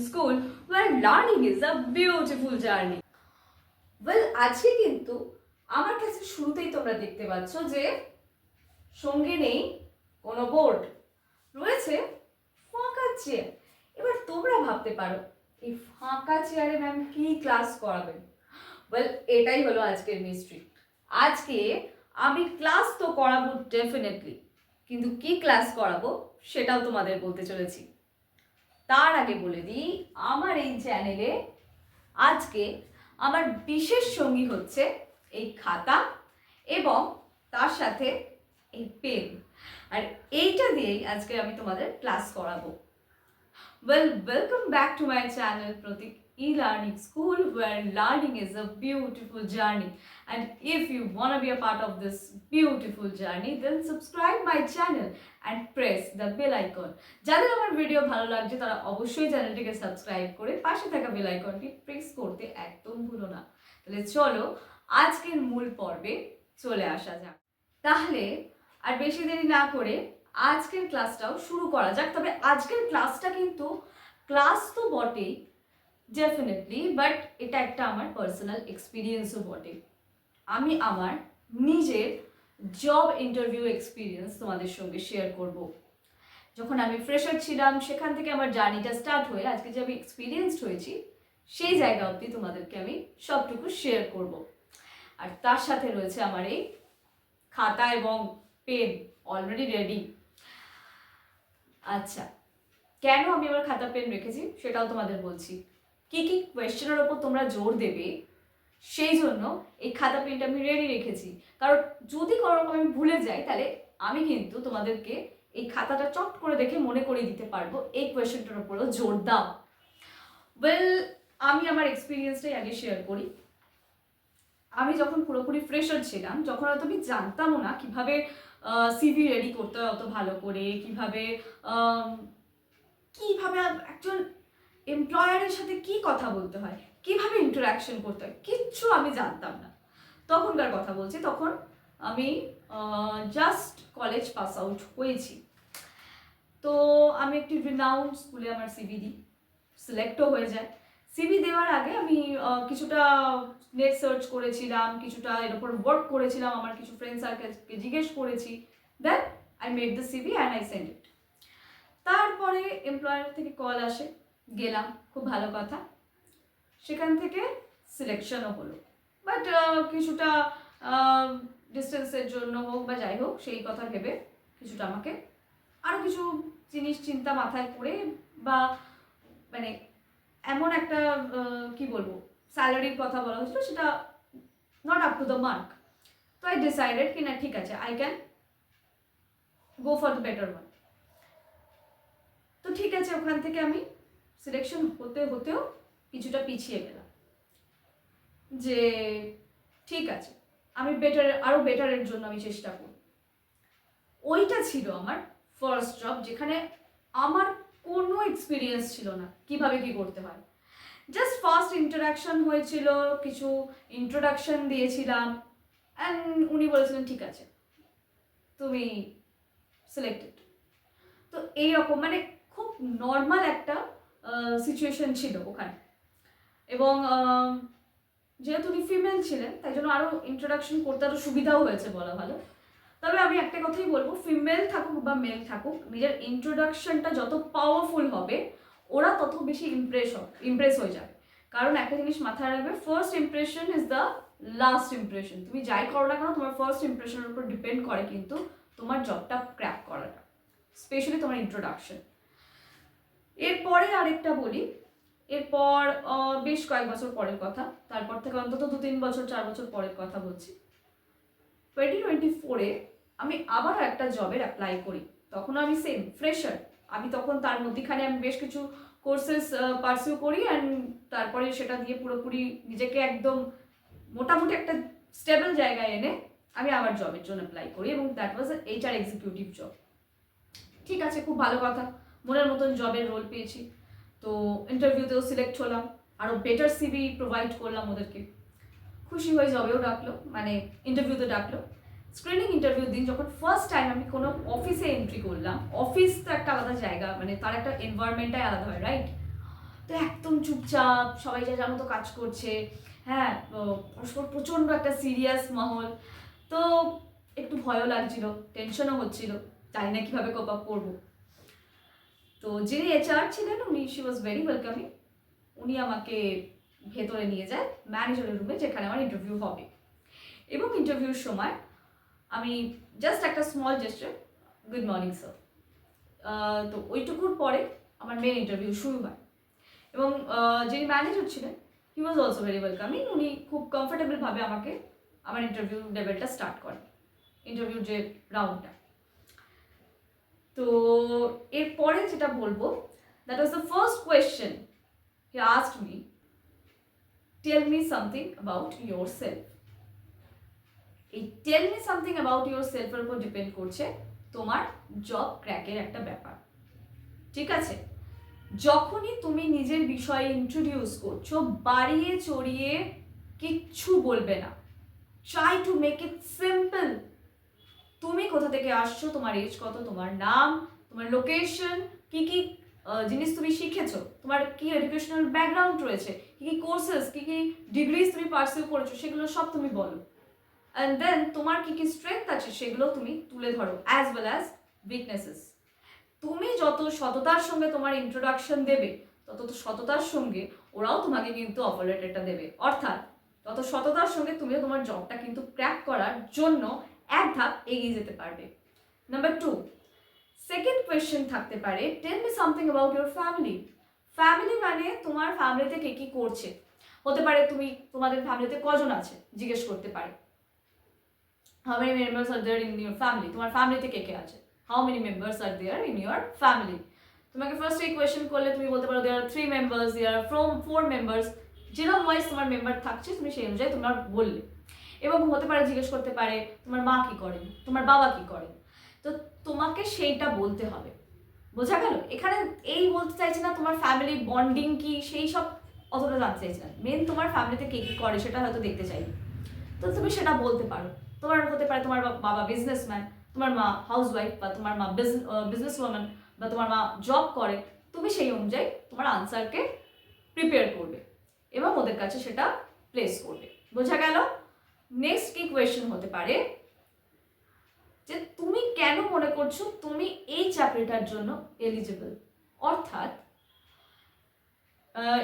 school where learning is a beautiful journey. Well, আজকে কিন্তু আমার ক্লাসের শুরুতেই তোমরা দেখতে পাচ্ছ যে সঙ্গে নেই কোনো বোর্ড, রয়েছে ফাঁকা চেয়ার। এবার তোমরা ভাবতে পারো এই ফাঁকা চেয়ারে ম্যাম কি ক্লাস করাবেন? ওয়েল, এটাই হলো আজকের মিস্ট্রি। আজকে আমি ক্লাস তো করাবো ডেফিনেটলি, কিন্তু কি ক্লাস করাবো সেটাও তোমাদের বলতে চলেছি। তার আগে বলে দিই, আমার এই চ্যানেলে আজকে আমার বিশেষ সঙ্গী হচ্ছে এই খাতা এবং তার সাথে এই পেন, আর এইটা দিয়েই আজকে আমি তোমাদের ক্লাস করাবো। Welcome back to my channel Pratik E-Learning School, where learning is a beautiful journey. And if you want to be a part of this beautiful journey, then subscribe my channel and press the bell icon. যাদের আমার video ভালো লাগছে তারা অবশ্যই চ্যানেলটিকে subscribe করে পাশে থাকা বেল আইকনটি প্রেস করতে একদম ভুলো না। তাহলে চলো আজকের মূল পর্বে চলে আসা যাক। তাহলে আর বেশি দেরি না করে আজকের ক্লাসটাও শুরু করা যাক। তবে আজকের ক্লাসটা কিন্তু ক্লাস তো বটেই ডেফিনেটলি, বাট এটা একটা আমার পার্সোনাল এক্সপিরিয়েন্সও বটে। আমি আমার নিজের জব ইন্টারভিউ এক্সপিরিয়েন্স তোমাদের সঙ্গে শেয়ার করব। যখন আমি ফ্রেশার ছিলাম সেখান থেকে আমার জার্নিটা স্টার্ট হয়ে আজকে যে আমি এক্সপিরিয়েন্সড হয়েছি সেই জায়গা অবধি তোমাদেরকে আমি সবটুকু শেয়ার করব। আর তার সাথে রয়েছে আমার এই খাতা এবং পেন অলরেডি রেডি। আচ্ছা, কেন আমি আমার খাতা পেন রেখেছি সেটাও তোমাদের বলছি। কি কি কোয়েশ্চেনের ওপর তোমরা জোর দেবে সেই জন্য এই খাতা পেনটা আমি রেডি রেখেছি। কারণ যদি কোনো রকম আমি ভুলে যাই তাহলে আমি কিন্তু তোমাদেরকে এই খাতাটা চট করে দেখে মনে করিয়ে দিতে পারবো এই কোয়েশ্চেনটার ওপরও জোর দাও। ওয়েল, আমি আমার এক্সপিরিয়েন্সটাই আগে শেয়ার করি। আমি যখন পুরোপুরি ফ্রেশার ছিলাম, যখন হয়তো আমি জানতামও না কীভাবে সিভি রেডি করতে হয় অত ভালো করে, কীভাবে একজন এমপ্লয়ারের সাথে কি কথা বলতে হয়, কিভাবে ইন্টারাকশন করতে হয়, কিচ্ছু আমি জানতাম না। তখনকার কথা বলছি, তখন আমি জাস্ট কলেজ পাস আউট হয়েছি। তো আমি একটি রিনাউন্ড স্কুলে আমার সিভি দিই, সিলেক্টও হয়ে যায়। সিভি দেওয়ার আগে আমি কিছুটা নেট সার্চ করেছিলাম, কিছুটা এর উপর ওয়ার্ক করেছিলাম, আমার কিছু ফ্রেন্ড সার্কেলকে জিজ্ঞেস করেছি, then I made the CV and I send it. তারপরে এমপ্লয়ার থেকে কল আসে, গেলাম, খুব ভালো কথা। সেখান থেকে সিলেকশনও হলো, বাট কিছুটা ডিস্টেন্সের জন্য হোক বা যাই হোক সেই কথা ভেবে কিছুটা আমাকে আরও কিছু জিনিস চিন্তা মাথায় করে বা মানে এমন একটা কি বলবো স্যালারির কথা বলা হয়েছিল সেটা not up to the mark. তো আই ডিসাইডেড কি না, ঠিক আছে, I can go for the better one. তো ঠিক আছে, ওখান থেকে আমি সিলেকশন হতেও কিছুটা পিছিয়ে গেলাম যে ঠিক আছে আমি আরও বেটারের জন্য আমি চেষ্টা করি। ওইটা ছিল আমার ফার্স্ট জব, যেখানে আমার কোনো এক্সপিরিয়েন্স ছিল না কিভাবে কি করতে হয়। জাস্ট ফার্স্ট ইন্টারাকশন হয়েছিল, কিছু ইন্ট্রোডাকশন দিয়েছিলাম অ্যান্ড উনি বলেছিলেন ঠিক আছে তুমি সিলেক্টেড। তো এইরকম মানে খুব নর্মাল একটা সিচুয়েশন ছিল ওখানে। এবং যেহেতু উনি ফিমেল ছিলেন তাই জন্য আরও ইন্ট্রোডাকশন করতে আরও সুবিধাও হয়েছে বলা ভালো। তবে আমি একটা কথাই বলবো, ফিমেল থাকুক বা মেল থাকুক, নিজের ইন্ট্রোডাকশনটা যত পাওয়ারফুল হবে ওরা তত বেশি ইমপ্রেস হয়ে যাবে। কারণ একটা জিনিস মাথায় রাখবে, first impression is the last impression. তুমি যাই করো না কেন তোমার ফার্স্ট ইমপ্রেশনের উপর ডিপেন্ড করে কিন্তু তোমার জবটা ক্র্যাক করাটা, স্পেশালি তোমার ইন্ট্রোডাকশন। এরপরে আরেকটা বলি, এরপর বেশ কয়েক বছর পরের কথা, তারপর থেকে অন্তত 2-3 বছর 4 বছর পরের কথা বলছি। 2024-এ আমি আবার একটা জবের অ্যাপ্লাই করি। তখন আমি সেম ফ্রেশার। আমি তখন তার মধ্যেখানে আমি বেশ কিছু কোর্সেস পারসিউ করি অ্যান্ড তারপরে সেটা দিয়ে পুরোপুরি নিজেকে একদম মোটামুটি একটা স্টেবল জায়গায় এনে আমি আবার জবের জন্য অ্যাপ্লাই করি এবং that was HR executive job. ঠিক আছে, খুব ভালো কথা, মনের মতন জবের রোল পেয়েছি। তো ইন্টারভিউতেও সিলেক্ট হলাম, আরও বেটার সিভি প্রোভাইড করলাম ওদেরকে। খুশি হয়ে জবেও ডাকলো, মানে ইন্টারভিউতে ডাকলো। স্ক্রিনিং ইন্টারভিউ দিন যখন ফার্স্ট টাইম আমি কোনো অফিসে এন্ট্রি করলাম, অফিস তো একটা আলাদা জায়গা, মানে তার একটা এনভায়রনমেন্টটাই আলাদা হয়, রাইট? তো তো একদম চুপচাপ, সবাই যা যার মতো কাজ করছে, হ্যাঁ, পরস্পর প্রচণ্ড একটা সিরিয়াস মহল। তো একটু ভয়ও লাগছিল, টেনশনও হচ্ছিল, জানি না কীভাবে কোপ আপ করবো। তো যিনি HR ছিলেন উনি, শি ওয়াজ ভেরি ওয়েলকামিং। উনি আমাকে ভেতরে নিয়ে যায় ম্যানেজারের রুমে, যেখানে আমার ইন্টারভিউ হবে। এবং ইন্টারভিউর সময় আমি জাস্ট একটা small gesture, good morning sir, তো ওইটুকুর পরে আমার মেন ইন্টারভিউ শুরু হয়। এবং যিনি ম্যানেজার ছিলেন, হি ওয়াজ অলসো ভেরি ওয়েলকামিং। উনি খুব কমফোর্টেবলভাবে আমাকে আমার ইন্টারভিউ লেভেলটা স্টার্ট করেন, ইন্টারভিউ যে রাউন্ডটা। তো এরপরে যেটা বলবো, that was the first question he asked me, tell me something about yourself. এই tell me something about your সেলফের উপর ডিপেন্ড করছে তোমার জব ক্র্যাকের একটা ব্যাপার, ঠিক আছে? যখনই তুমি নিজের বিষয়ে ইন্ট্রোডিউস করছো, বাড়িয়ে চড়িয়ে কিচ্ছু বলবে না, try to make it simple. তুমি কোথা থেকে আসছো, তোমার এজ কত, তোমার নাম, তোমার লোকেশন, কি কি জিনিস তুমি শিখেছো, তোমার কি এডুকেশনাল ব্যাকগ্রাউন্ড রয়েছে, কি কি কোর্সেস, কি কি ডিগ্রিজ তুমি পার্সিউ করেছো, সেগুলো সব তুমি বলো। অ্যান্ড দেন তোমার কি কি স্ট্রেংথ আছে সেগুলো তুমি তুলে ধরো, অ্যাজ ওয়েল অ্যাজ উইকনেসেস। তুমি যত সততার সঙ্গে তোমার ইন্ট্রোডাকশন দেবে, তত সততার সঙ্গে ওরাও তোমাকে কিন্তু অফার লেটারটা দেবে। অর্থাৎ তত সততার সঙ্গে তুমিও তোমার জবটা কিন্তু ক্র্যাক করার জন্য এক ধাপ এগিয়ে যেতে পারবে। নাম্বার 2, সেকেন্ড কোয়েশ্চেন থাকতে পারে, tell me something about your family. Family মানে তোমার ফ্যামিলিতে কে কী করছে, হতে পারে তুমি তোমাদের ফ্যামিলিতে কজন আছে জিজ্ঞেস করতে পারে। How many members are there in your family, তোমার ফ্যামিলিতে কে কে আছে, how many members are there in your family. তোমাকে ফার্স্ট এই কোয়েশ্চেন করলে তুমি বলতে পারো there are 3 members, there are 4 members. যেরকম ওয়াইজ তোমার মেম্বার থাকছে তুমি সেই অনুযায়ী তোমার বললে। এবং হতে পারে জিজ্ঞেস করতে পারে তোমার মা কি করেন, তোমার বাবা কি করেন। তো তোমাকে সেইটা বলতে হবে, বোঝা গেল? এখানে এই বলতে চাইছে না তোমার ফ্যামিলি বন্ডিং কি, সেই সব অতটা জানতে চাইছে না, মেন তোমার ফ্যামিলিতে কে কী করে সেটা হয়তো দেখতে চাই। তো তুমি সেটা বলতে পারো। তোমার হতে পারে তোমার বাবা বিজনেসম্যান, তোমার মা হাউসওয়াইফ, বা তোমার মা বিজনেস ওম্যান, বা তোমার মা জব করে। তুমি সেই অনুযায়ী তোমার আনসারকে প্রিপেয়ার করবে এবং ওদের কাছে সেটা প্লেস করবে, বোঝা গেল? নেক্সট কি কোয়েশ্চেন হতে পারে, যে তুমি কেন মনে করছো তুমি এই চাকরিটার জন্য এলিজিবল। অর্থাৎ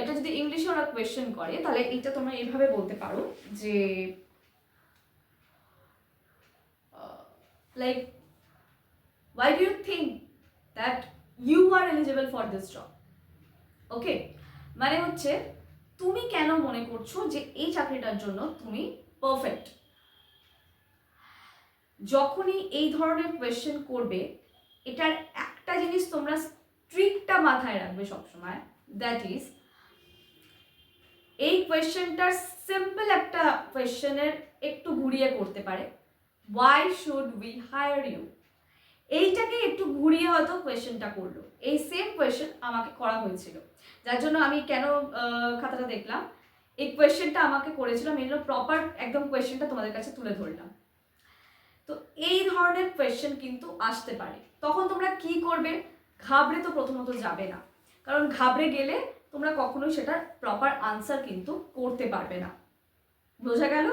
এটা যদি ইংলিশে ওরা কোয়েশ্চেন করে, তাহলে এটা তোমরা এইভাবে বলতে পারো যে like why do you think that you are eligible for this job? ওকে, মানে হচ্ছে তুমি কেন মনে করছো যে এই চাকরিটার জন্য তুমি পারফেক্ট। যখনই এই ধরনের কোয়েশ্চেন করবে, এটার একটা জিনিস তোমরা স্ট্রিক্টটা মাথায় রাখবে সবসময়, দ্যাট ইজ এই কোয়েশ্চেনটার সিম্পল একটা কোয়েশ্চেনের একটু ঘুরিয়ে করতে পারে, why should we hire you? এইটাকে একটু ঘুরিয়ে হয়তো কোয়েশ্চেনটা করলো। এই সেম কোয়েশ্চেন আমাকে করা হয়েছিল, যার জন্য আমি কেন খাতাটা দেখলাম, এই কোয়েশ্চেনটা আমাকে করেছিল, আমি প্রপার একদম কোয়েশ্চেনটা তোমাদের কাছে তুলে ধরলাম। তো এই ধরনের কোয়েশ্চেন কিন্তু আসতে পারে, তখন তোমরা কি করবে, ঘাবড়ে তো প্রথমত যাবে না, কারণ ঘাবড়ে গেলে তোমরা কখনোই সেটার প্রপার আনসার কিন্তু করতে পারবে না, বোঝা গেল?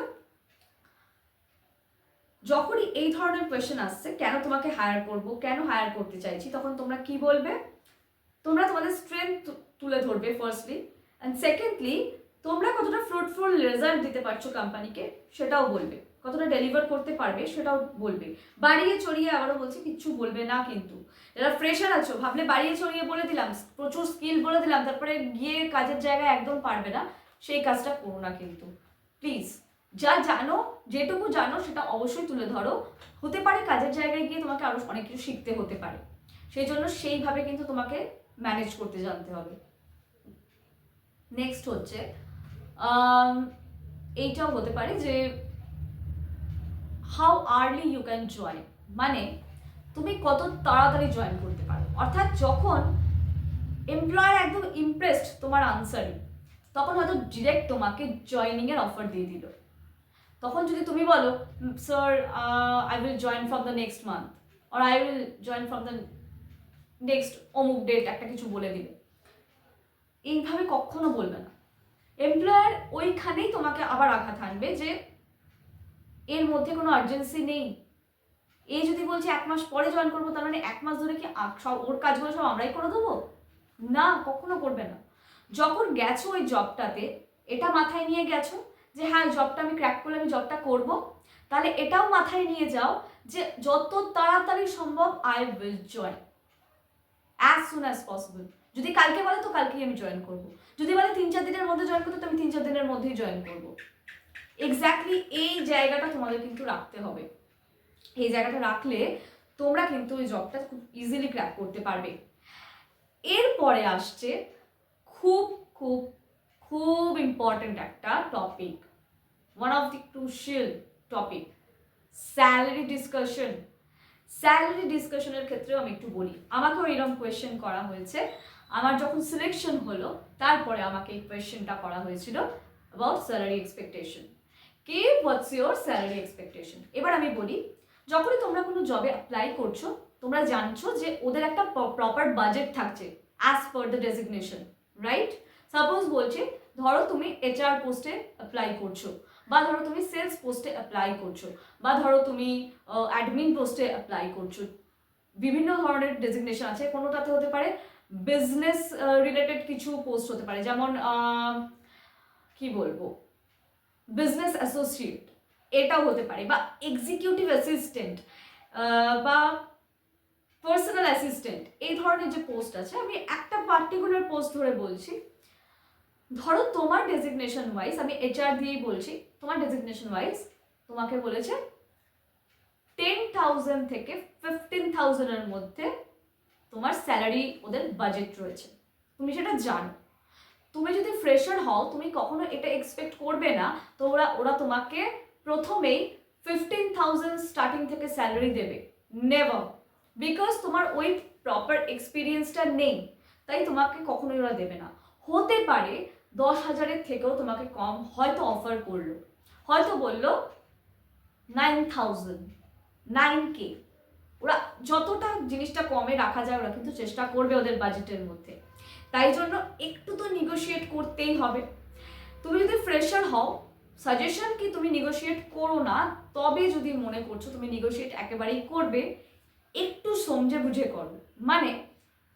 যখনই এই ধরনের কোয়েশ্চেন আসছে, কেন তোমাকে হায়ার করব, কেন হায়ার করতে চাইছি, তখন তোমরা কি বলবে, তোমরা তোমাদের স্ট্রেংথ তুলে ধরবে ফার্স্টলি, অ্যান্ড সেকেন্ডলি তোমরা কতটা ফ্রুটফুল রেজাল্ট দিতে পারছো কোম্পানিকে সেটাও বলবে, কতটা ডেলিভার করতে পারবে সেটাও বলবে। বাড়িয়ে চড়িয়ে আবারও বলছি কিচ্ছু বলবে না কিন্তু। যারা ফ্রেশার আছো, ভাবলে বাড়িয়ে চড়িয়ে বলে দিলাম, প্রচুর স্কিল বলে দিলাম, তারপরে গিয়ে কাজের জায়গায় একদম পারবে না, সেই কাজটা করো না কিন্তু প্লিজ। যা জানো, যেটুকু জানো সেটা অবশ্যই তুলে ধরো। হতে পারে কাজের জায়গায় গিয়ে তোমাকে আরও অনেক কিছু শিখতে হতে পারে, সেই জন্য সেইভাবে কিন্তু তোমাকে ম্যানেজ করতে জানতে হবে। নেক্সট হচ্ছে এইটাও হতে পারে যে how early you can join, মানে তুমি কত তাড়াতাড়ি জয়েন করতে পারো। অর্থাৎ যখন এমপ্লয়ার একদম ইমপ্রেসড তোমার আনসারে, তখন হয়তো ডিরেক্ট তোমাকে জয়েনিংয়ের অফার দিয়ে দিল। তখন যদি তুমি বলো sir I will join from the next month, or I will join from the next অমুক ডেট, একটা কিছু বলে দিলে, এইভাবে কখনো বলবে না। এমপ্লয়ার ওইখানেই তোমাকে আবার আঘাত আনবে যে এর মধ্যে কোনো আর্জেন্সি নেই, এই যদি বলছে 1 মাস পরে জয়েন করবো, তার মানে 1 মাস ধরে কি সব ওর কাজগুলো সব আমরাই করে দেবো? না, কখনো করবে না। যখন গেছো ওই জবটাতে, এটা মাথায় নিয়ে গেছো যে হ্যাঁ জবটা আমি ক্র্যাক করলে আমি জবটা করব, তাহলে এটাও মাথায় নিয়ে যাও যে যত তাড়াতাড়ি সম্ভব I will join, as soon as possible. যদি কালকে বলে তো কালকেই আমি জয়েন করব, যদি বলে 3-4 দিনের মধ্যে জয়েন করতে তো আমি 3-4 দিনের মধ্যেই জয়েন করব। এক্স্যাক্টলি এই জায়গাটা তোমাদের কিন্তু রাখতে হবে। এই জায়গাটা রাখলে তোমরা কিন্তু ওই জবটা খুব ইজিলি ক্র্যাক করতে পারবে। এরপরে আসছে খুব খুব খুব ইম্পর্টেন্ট একটা topic, one of the crucial topic, salary discussion. Salary ডিসকাশনের ক্ষেত্রেও আমি একটু বলি, আমাকেও এরকম কোয়েশ্চেন করা হয়েছে। আমার যখন সিলেকশন হলো তারপরে আমাকে এই কোয়েশ্চেনটা করা হয়েছিল অ্যাবাউট স্যালারি এক্সপেকটেশন, কি হোয়াটস ইউর স্যালারি এক্সপেকটেশন। এবার আমি বলি, যখনই তোমরা কোনো জবে অ্যাপ্লাই করছো, তোমরা জানছো যে ওদের একটা প্রপার বাজেট থাকছে as per the designation, right? Suppose বলছে, ধরো তুমি HR পোস্টে অ্যাপ্লাই করছো, বা ধরো তুমি সেলস পোস্টে অ্যাপ্লাই করছো, বা ধরো তুমি অ্যাডমিন পোস্টে অ্যাপ্লাই করছো। বিভিন্ন ধরনের ডেজিগনেশন আছে, কোনোটাতে হতে পারে বিজনেস রিলেটেড কিছু পোস্ট হতে পারে, যেমন কি বলবো, বিজনেস অ্যাসোসিয়েট, এটাও হতে পারে, বা এক্সিকিউটিভ অ্যাসিস্ট্যান্ট, বা পার্সোনাল অ্যাসিস্ট্যান্ট। এই ধরনের যে পোস্ট আছে, আমি একটা পার্টিকুলার পোস্ট ধরে বলছি। ধরো তোমার ডেজিগনেশন ওয়াইজ, আমি HR দিয়েই বলছি, তোমার ডেজিগনেশন ওয়াইজ তোমাকে বলেছে 10,000 থেকে 15,000 এর মধ্যে তোমার স্যালারি ওদের বাজেট রয়েছে, তুমি সেটা জানো। তুমি যদি ফ্রেশার হও, তুমি কখনো এটা এক্সপেক্ট করবে না তো ওরা তোমাকে প্রথমেই 15,000 স্টার্টিং থেকে স্যালারি দেবে, নেভার। বিকজ তোমার ওই প্রপার এক্সপিরিয়েন্সটা নেই, তাই তোমাকে কখনোই ওরা দেবে না। হতে পারে 10,000-এর থেকেও তোমাকে কম হয়তো অফার করলো, হয়তো বললো 9,000, 9K। ওরা যতটা জিনিসটা কমে রাখা যায় ওরা কিন্তু চেষ্টা করবে ওদের বাজেটের মধ্যে, তাই জন্য একটু তো নেগোশিয়েট করতেই হবে। তুমি যদি ফ্রেশার হও, সাজেশন কি তুমি নেগোশিয়েট করো না, তবে যদি মনে করছো তুমি নেগোশিয়েট একেবারেই করবে, একটু সমঝে বুঝে করো। মানে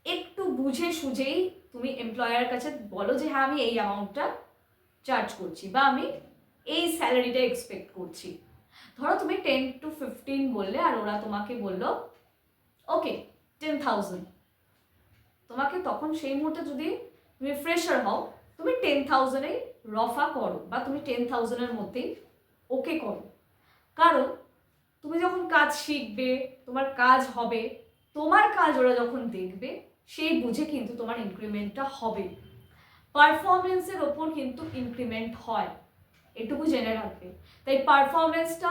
একটু বুঝে সুঝেই তুমি এমপ্লয়ারের কাছে বলো যে হ্যাঁ আমি এই অ্যামাউন্টটা চার্জ করছি, বা আমি এই স্যালারিটা এক্সপেক্ট করছি। ধরো তুমি 10 to 15 বললে, আর ওরা তোমাকে বললো ওকে 10,000, তোমাকে তখন সেই মুহূর্তে যদি তুমি ফ্রেশার হও, তুমি 10,000-এই রফা করো, বা তুমি 10,000-এর মধ্যেই ওকে করো। কারণ তুমি যখন কাজ শিখবে, তোমার কাজ হবে, তোমার কাজ ওরা যখন দেখবে, সেই বুঝে কিন্তু তোমার ইনক্রিমেন্টটা হবে। পারফরমেন্সের ওপর কিন্তু ইনক্রিমেন্ট হয়, এটুকু জেনে রাখবে। তাই পারফরমেন্সটা,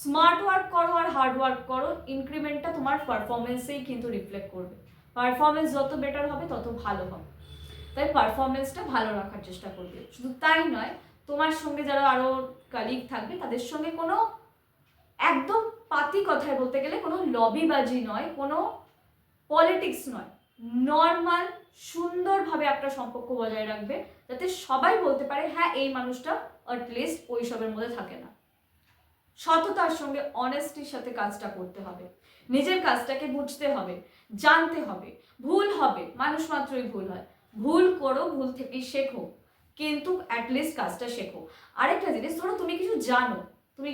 স্মার্ট ওয়ার্ক করো আর হার্ড ওয়ার্ক করো, ইনক্রিমেন্টটা তোমার পারফরমেন্সেই কিন্তু রিফ্লেক্ট করবে। পারফরমেন্স যত বেটার হবে তত ভালো হবে, তাই পারফরমেন্সটা ভালো রাখার চেষ্টা করবে। শুধু তাই নয়, তোমার সঙ্গে যারা আরও কালিগ থাকবে তাদের সঙ্গে কোনো একদম পাতি কথায় বলতে গেলে কোনো লবিবাজি নয়, কোনো পলিটিক্স নয়, নর্মাল সুন্দরভাবে একটা সম্পর্ক বজায় রাখবে, যাতে সবাই বলতে পারে হ্যাঁ এই মানুষটা অ্যাটলিস্ট ওইসবের মধ্যে থাকে না। সততার সঙ্গে অনেস্টির সাথে কাজটা করতে হবে, নিজের কাজটাকে বুঝতে হবে, জানতে হবে। ভুল হবে, মানুষ মাত্রই ভুল হয়, ভুল করো, ভুল থেকেই শেখো, কিন্তু অ্যাটলিস্ট কাজটা শেখো। আরেকটা জিনিস, ধরো তুমি কিছু জানো, তুমি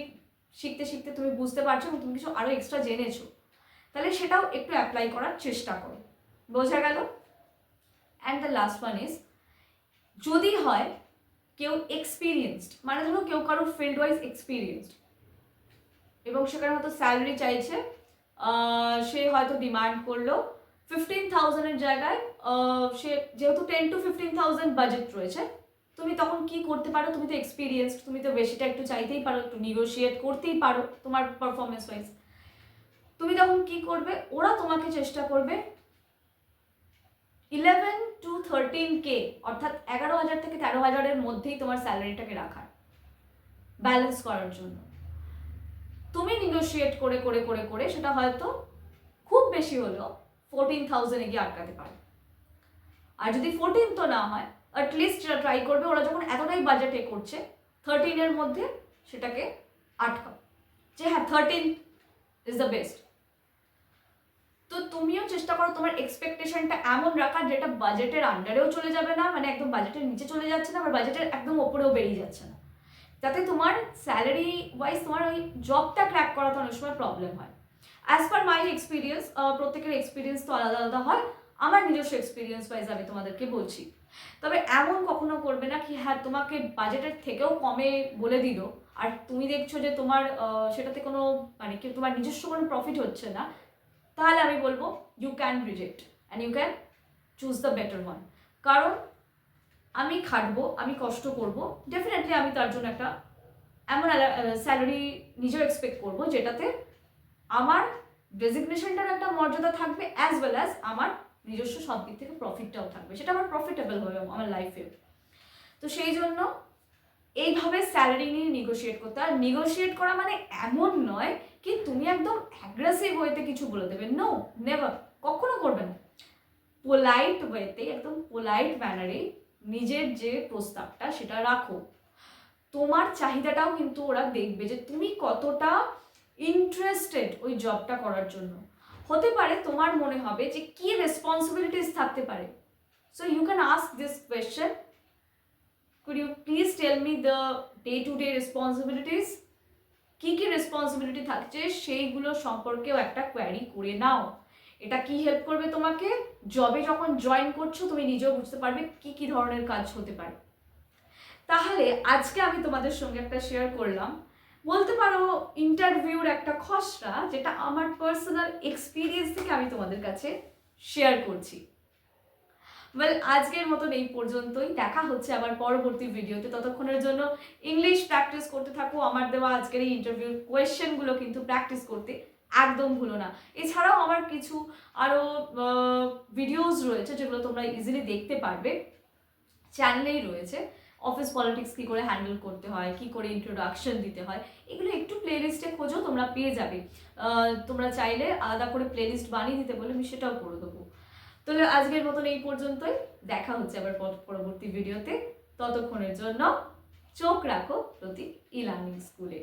শিখতে শিখতে তুমি বুঝতে পারছো এবং তুমি কিছু আরও এক্সট্রা জেনেছো, তাহলে সেটাও একটু অ্যাপ্লাই করার চেষ্টা করো। বোঝা গেল? And the last one is, যদি হয় কেউ এক্সপিরিয়েন্সড, মানে ধরো কেউ কারোর ফিল্ড ওয়াইজ এক্সপিরিয়েন্সড এবং সেখানে হয়তো স্যালারি চাইছে, সে হয়তো ডিমান্ড করলো 15,000-এর জায়গায়, সে যেহেতু 10 to 15,000 বাজেট রয়েছে, তুমি তখন কি করতে পারো? তুমি তো এক্সপিরিয়েন্সড, তুমি তো বেশিটা একটু চাইতেই পারো, একটু নেগোশিয়েট করতেই পারো তোমার পারফরমেন্স ওয়াইজ। তুমি তখন কি করবে? ওরা তোমাকে চেষ্টা করবে 11 to 13K, অর্থাৎ 11,000 থেকে 13,000-এর মধ্যেই তোমার স্যালারিটাকে রাখার, ব্যালেন্স করার জন্য। তুমি নেগোশিয়েট করে করে করে করে সেটা হয়তো খুব বেশি হলেও 14,000-এ গিয়ে আটকাতে পারো। আর যদি 14 তো না হয়, অ্যাটলিস্ট ট্রাই করবে ওরা যখন এতটাই বাজেটে করছে 13-এর মধ্যে সেটাকে আটকাও, যে হ্যাঁ 13 ইজ দ্য বেস্ট। তো তুমিও চেষ্টা করো তোমার এক্সপেকটেশনটা এমন রাখার যেটা বাজেটের আন্ডারেও চলে যাবে না, মানে একদম বাজেটের নিচে চলে যাচ্ছে না, আবার বাজেটের একদম ওপরেও বেরিয়ে যাচ্ছে না, যাতে তোমার স্যালারি ওয়াইজ তোমার ওই জবটা ক্র্যাক করাতে অনেক সময় প্রবলেম হয়। অ্যাজ পার মাই এক্সপিরিয়েন্স, প্রত্যেকের এক্সপিরিয়েন্স তো আলাদা আলাদা হয়, আমার নিজস্ব এক্সপিরিয়েন্স ওয়াইজ আমি তোমাদেরকে বলছি। তবে এমন কখনো করবে না কি হ্যাঁ তোমাকে বাজেটের থেকেও কমে বলে দিল আর তুমি দেখছো যে তোমার সেটাতে কোনো মানে কি তোমার নিজস্ব কোনো প্রফিট হচ্ছে না, তাহলে আমি বলবো you can reject and you can choose the better one. কারণ আমি খাটবো, আমি কষ্ট করব, ডেফিনেটলি আমি তার জন্য একটা এমন স্যালারি নিজেও এক্সপেক্ট করবো যেটাতে আমার ডেজিগনেশনটার একটা মর্যাদা থাকবে, অ্যাজ ওয়েল অ্যাজ আমার নিজস্ব সব দিক থেকে প্রফিটটাও থাকবে, সেটা আমার প্রফিটেবল হবে আমার লাইফে। তো সেই জন্য এইভাবে স্যালারি নিয়ে নেগোশিয়েট করতে, আর নেগোশিয়েট করা মানে এমন নয় কি তুমি একদম অ্যাগ্রেসিভ ওয়েতে কিছু বলে দেবে, নো নেভার, কখনো করবে না। পোলাইট ওয়েতে, একদম পোলাইট ম্যানারে নিজের যে প্রস্তাবটা সেটা রাখো। তোমার চাহিদাটাও কিন্তু ওরা দেখবে যে তুমি কতটা ইন্টারেস্টেড ওই জবটা করার জন্য। হতে পারে তোমার মনে হবে যে কি রেসপন্সিবিলিটিস থাকতে পারে, so you can ask this question, could you please tell me the day to day responsibilities, কি কি রেসপন্সিবিলিটি থাকছে সেইগুলো সম্পর্কেও একটা কোয়ারি করে নাও। এটা কি হেল্প করবে তোমাকে, জবে যখন জয়েন করছো তুমি নিজেও বুঝতে পারবে কি কি ধরনের কাজ হতে পারে। তাহলে আজকে আমি তোমাদের সঙ্গে একটা শেয়ার করলাম, বলতে পারো ইন্টারভিউর একটা খসড়া, যেটা আমার পার্সোনাল এক্সপিরিয়েন্স থেকে আমি তোমাদের কাছে শেয়ার করছি। ওয়েল, আজকের মতন এই পর্যন্তই, দেখা হচ্ছে আবার পরবর্তী ভিডিওতে। ততক্ষণের জন্য ইংলিশ প্র্যাকটিস করতে থাকো, আমার দেওয়া আজকের এই ইন্টারভিউ কোয়েশ্চেনগুলো কিন্তু প্র্যাকটিস করতে একদম ভুলো না। এছাড়াও আমার কিছু আরও ভিডিওস রয়েছে যেগুলো তোমরা ইজিলি দেখতে পারবে, চ্যানেলেই রয়েছে। অফিস পলিটিক্স কী করে হ্যান্ডেল করতে হয়, কী করে ইন্ট্রোডাকশন দিতে হয়, এগুলো একটু প্লেলিস্টে খোঁজো, তোমরা পেয়ে যাবে। তোমরা চাইলে আলাদা করে প্লেলিস্ট বানিয়ে দিতে বলে আমি সেটাও করে দেবো। তাহলে আজকের মতন এই পর্যন্তই, দেখা হচ্ছে আবার পরবর্তী ভিডিওতে। ততক্ষণের জন্য চোখ রাখো প্রতি ই লার্নিং স্কুলে।